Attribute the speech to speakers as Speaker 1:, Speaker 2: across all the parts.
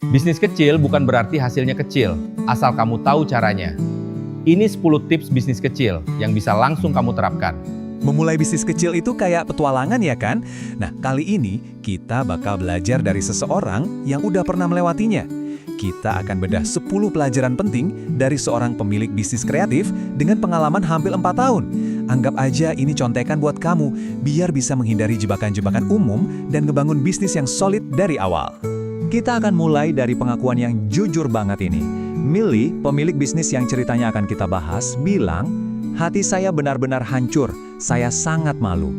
Speaker 1: Bisnis kecil bukan berarti hasilnya kecil, asal kamu tahu caranya. Ini 10 tips bisnis kecil yang bisa langsung kamu terapkan.
Speaker 2: Memulai bisnis kecil itu kayak petualangan ya kan? Nah, kali ini kita bakal belajar dari seseorang yang udah pernah melewatinya. Kita akan bedah 10 pelajaran penting dari seorang pemilik bisnis kreatif dengan pengalaman hampir 4 tahun. Anggap aja ini contekan buat kamu, biar bisa menghindari jebakan-jebakan umum dan ngebangun bisnis yang solid dari awal. Kita akan mulai dari pengakuan yang jujur banget ini. Millie, pemilik bisnis yang ceritanya akan kita bahas, bilang, "Hati saya benar-benar hancur, saya sangat malu."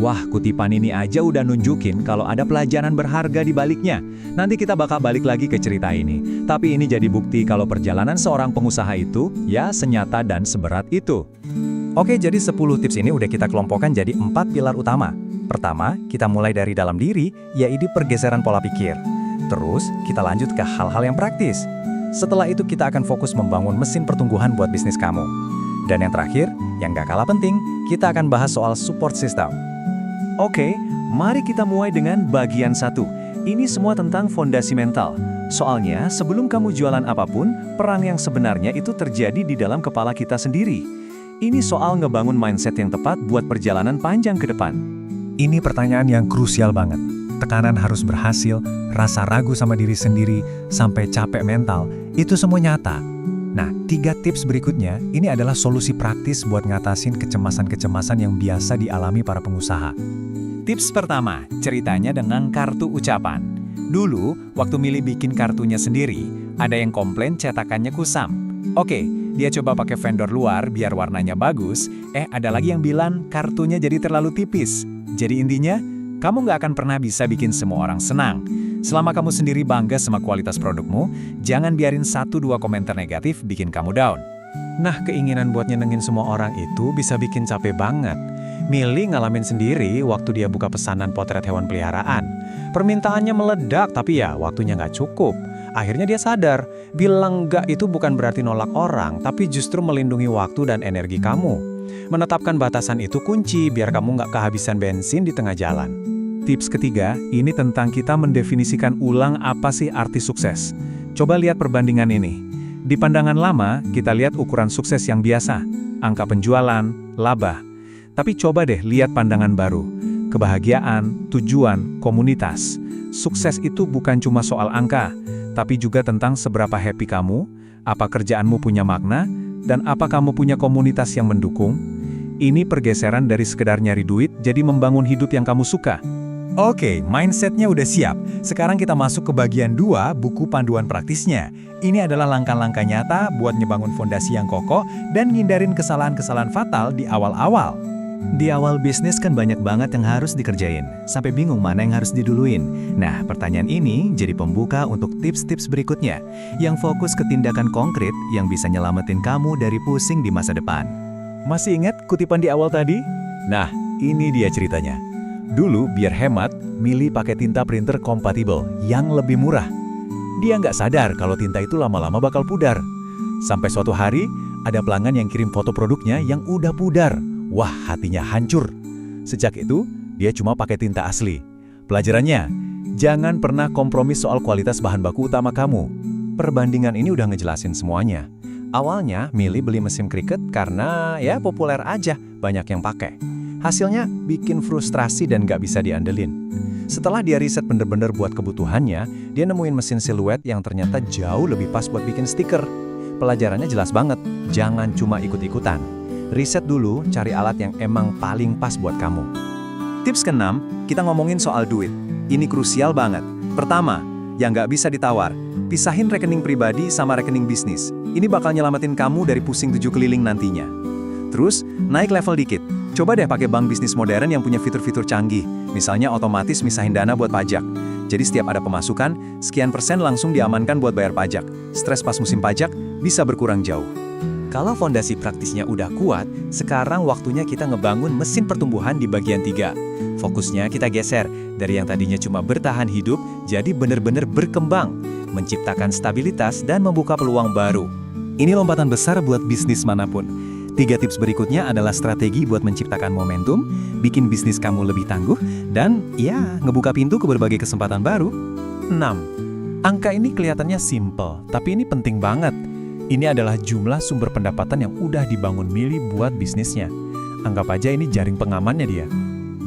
Speaker 2: Wah, kutipan ini aja udah nunjukin kalau ada pelajaran berharga di baliknya. Nanti kita bakal balik lagi ke cerita ini. Tapi ini jadi bukti kalau perjalanan seorang pengusaha itu, ya senyata dan seberat itu. Oke, jadi 10 tips ini udah kita kelompokkan jadi 4 pilar utama. Pertama, kita mulai dari dalam diri, yaitu pergeseran pola pikir. Terus, kita lanjut ke hal-hal yang praktis. Setelah itu kita akan fokus membangun mesin pertumbuhan buat bisnis kamu. Dan yang terakhir, yang gak kalah penting, kita akan bahas soal support system. Oke, mari kita mulai dengan bagian 1. Ini semua tentang fondasi mental. Soalnya, sebelum kamu jualan apapun, perang yang sebenarnya itu terjadi di dalam kepala kita sendiri. Ini soal ngebangun mindset yang tepat buat perjalanan panjang ke depan. Ini pertanyaan yang krusial banget. Tekanan harus berhasil, rasa ragu sama diri sendiri, sampai capek mental, itu semua nyata. Nah, 3 tips berikutnya, ini adalah solusi praktis buat ngatasin kecemasan-kecemasan yang biasa dialami para pengusaha. Tips pertama, ceritanya dengan kartu ucapan. Dulu, waktu Millie bikin kartunya sendiri, ada yang komplain cetakannya kusam. Oke, dia coba pakai vendor luar biar warnanya bagus, ada lagi yang bilang kartunya jadi terlalu tipis. Jadi intinya, kamu nggak akan pernah bisa bikin semua orang senang. Selama kamu sendiri bangga sama kualitas produkmu, jangan biarin 1-2 komentar negatif bikin kamu down. Nah, keinginan buat nyenengin semua orang itu bisa bikin capek banget. Millie ngalamin sendiri waktu dia buka pesanan potret hewan peliharaan. Permintaannya meledak, tapi ya waktunya nggak cukup. Akhirnya dia sadar, bilang nggak itu bukan berarti nolak orang, tapi justru melindungi waktu dan energi kamu. Menetapkan batasan itu kunci biar kamu nggak kehabisan bensin di tengah jalan. Tips ketiga, ini tentang kita mendefinisikan ulang apa sih arti sukses. Coba lihat perbandingan ini. Di pandangan lama, kita lihat ukuran sukses yang biasa, angka penjualan, laba. Tapi coba deh lihat pandangan baru, kebahagiaan, tujuan, komunitas. Sukses itu bukan cuma soal angka, tapi juga tentang seberapa happy kamu, apa kerjaanmu punya makna, dan apa kamu punya komunitas yang mendukung. Ini pergeseran dari sekedar nyari duit jadi membangun hidup yang kamu suka. Oke, mindsetnya udah siap. Sekarang kita masuk ke bagian 2, buku panduan praktisnya. Ini adalah langkah-langkah nyata buat ngebangun fondasi yang kokoh dan ngindarin kesalahan-kesalahan fatal di awal-awal. Di awal bisnis kan banyak banget yang harus dikerjain, sampai bingung mana yang harus diduluin. Nah, pertanyaan ini jadi pembuka untuk tips-tips berikutnya, yang fokus ke tindakan konkret yang bisa nyelamatin kamu dari pusing di masa depan. Masih ingat kutipan di awal tadi? Nah, ini dia ceritanya. Dulu, biar hemat, Millie pakai tinta printer kompatibel yang lebih murah. Dia nggak sadar kalau tinta itu lama-lama bakal pudar. Sampai suatu hari, ada pelanggan yang kirim foto produknya yang udah pudar. Wah, hatinya hancur. Sejak itu, dia cuma pakai tinta asli. Pelajarannya, jangan pernah kompromi soal kualitas bahan baku utama kamu. Perbandingan ini udah ngejelasin semuanya. Awalnya, Millie beli mesin cricut karena ya populer aja, banyak yang pakai. Hasilnya bikin frustrasi dan gak bisa diandelin. Setelah dia riset bener-bener buat kebutuhannya, dia nemuin mesin siluet yang ternyata jauh lebih pas buat bikin stiker. Pelajarannya jelas banget, jangan cuma ikut-ikutan. Riset dulu, cari alat yang emang paling pas buat kamu. Tips ke-6, kita ngomongin soal duit. Ini krusial banget. Pertama, yang gak bisa ditawar, pisahin rekening pribadi sama rekening bisnis. Ini bakal nyelamatin kamu dari pusing 7 keliling nantinya. Terus, naik level dikit. Coba deh pakai bank bisnis modern yang punya fitur-fitur canggih. Misalnya otomatis misahin dana buat pajak. Jadi setiap ada pemasukan, sekian persen langsung diamankan buat bayar pajak. Stres pas musim pajak bisa berkurang jauh. Kalau fondasi praktisnya udah kuat, sekarang waktunya kita ngebangun mesin pertumbuhan di bagian 3. Fokusnya kita geser dari yang tadinya cuma bertahan hidup, jadi benar-benar berkembang, menciptakan stabilitas dan membuka peluang baru. Ini lompatan besar buat bisnis manapun. 3 tips berikutnya adalah strategi buat menciptakan momentum, bikin bisnis kamu lebih tangguh, dan ya, ngebuka pintu ke berbagai kesempatan baru. 6. Angka ini kelihatannya simple, tapi ini penting banget. Ini adalah jumlah sumber pendapatan yang udah dibangun Mili buat bisnisnya. Anggap aja ini jaring pengamannya dia.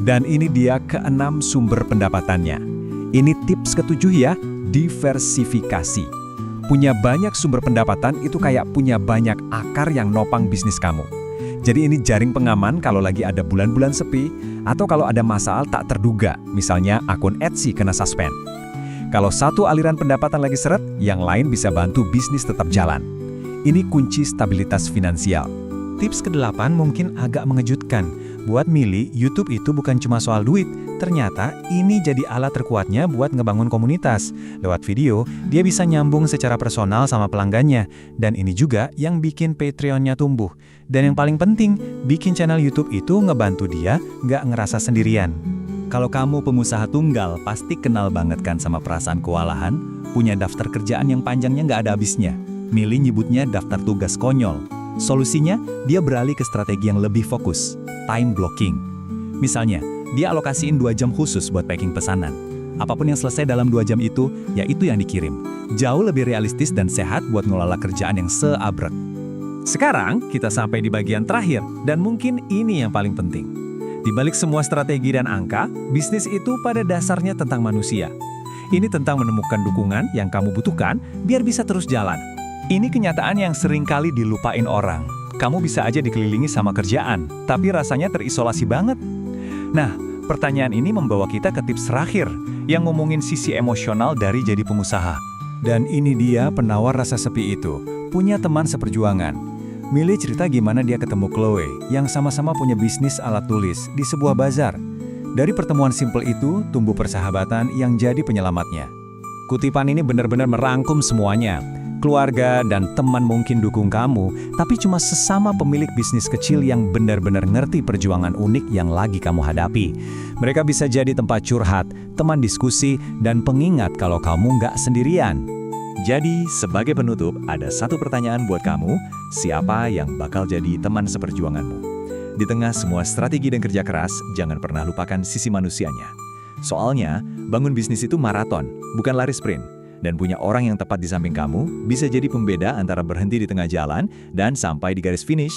Speaker 2: Dan ini dia keenam sumber pendapatannya. Ini tips ketujuh ya, diversifikasi. Punya banyak sumber pendapatan itu kayak punya banyak akar yang nopang bisnis kamu. Jadi ini jaring pengaman kalau lagi ada bulan-bulan sepi, atau kalau ada masalah tak terduga, misalnya akun Etsy kena suspend. Kalau satu aliran pendapatan lagi seret, yang lain bisa bantu bisnis tetap jalan. Ini kunci stabilitas finansial. Tips ke-8 mungkin agak mengejutkan. Buat Mili, YouTube itu bukan cuma soal duit. Ternyata ini jadi alat terkuatnya buat ngebangun komunitas. Lewat video, dia bisa nyambung secara personal sama pelanggannya. Dan ini juga yang bikin Patreon-nya tumbuh. Dan yang paling penting, bikin channel YouTube itu ngebantu dia nggak ngerasa sendirian. Kalau kamu pengusaha tunggal, pasti kenal banget kan sama perasaan kewalahan, punya daftar kerjaan yang panjangnya nggak ada habisnya. Mili nyebutnya daftar tugas konyol. Solusinya, dia beralih ke strategi yang lebih fokus, time blocking. Misalnya, dia alokasiin 2 jam khusus buat packing pesanan. Apapun yang selesai dalam 2 jam itu, ya itu yang dikirim. Jauh lebih realistis dan sehat buat ngelola kerjaan yang seabrek. Sekarang, kita sampai di bagian terakhir, dan mungkin ini yang paling penting. Di balik semua strategi dan angka, bisnis itu pada dasarnya tentang manusia. Ini tentang menemukan dukungan yang kamu butuhkan biar bisa terus jalan. Ini kenyataan yang seringkali dilupain orang. Kamu bisa aja dikelilingi sama kerjaan, tapi rasanya terisolasi banget. Nah, pertanyaan ini membawa kita ke tips terakhir, yang ngomongin sisi emosional dari jadi pengusaha. Dan ini dia penawar rasa sepi itu, punya teman seperjuangan. Mili cerita gimana dia ketemu Chloe, yang sama-sama punya bisnis alat tulis di sebuah bazar. Dari pertemuan simpel itu, tumbuh persahabatan yang jadi penyelamatnya. Kutipan ini benar-benar merangkum semuanya. Keluarga dan teman mungkin dukung kamu, tapi cuma sesama pemilik bisnis kecil yang benar-benar ngerti perjuangan unik yang lagi kamu hadapi. Mereka bisa jadi tempat curhat, teman diskusi, dan pengingat kalau kamu nggak sendirian. Jadi, sebagai penutup, ada satu pertanyaan buat kamu, siapa yang bakal jadi teman seperjuanganmu? Di tengah semua strategi dan kerja keras, jangan pernah lupakan sisi manusianya. Soalnya, bangun bisnis itu maraton, bukan lari sprint. Dan punya orang yang tepat di samping kamu bisa jadi pembeda antara berhenti di tengah jalan dan sampai di garis finish.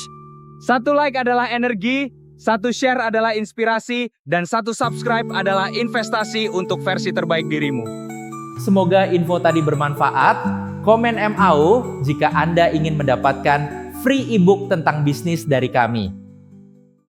Speaker 3: 1 like adalah energi, 1 share adalah inspirasi, dan 1 subscribe adalah investasi untuk versi terbaik dirimu.
Speaker 1: Semoga info tadi bermanfaat. Komen MAU jika Anda ingin mendapatkan free ebook tentang bisnis dari kami.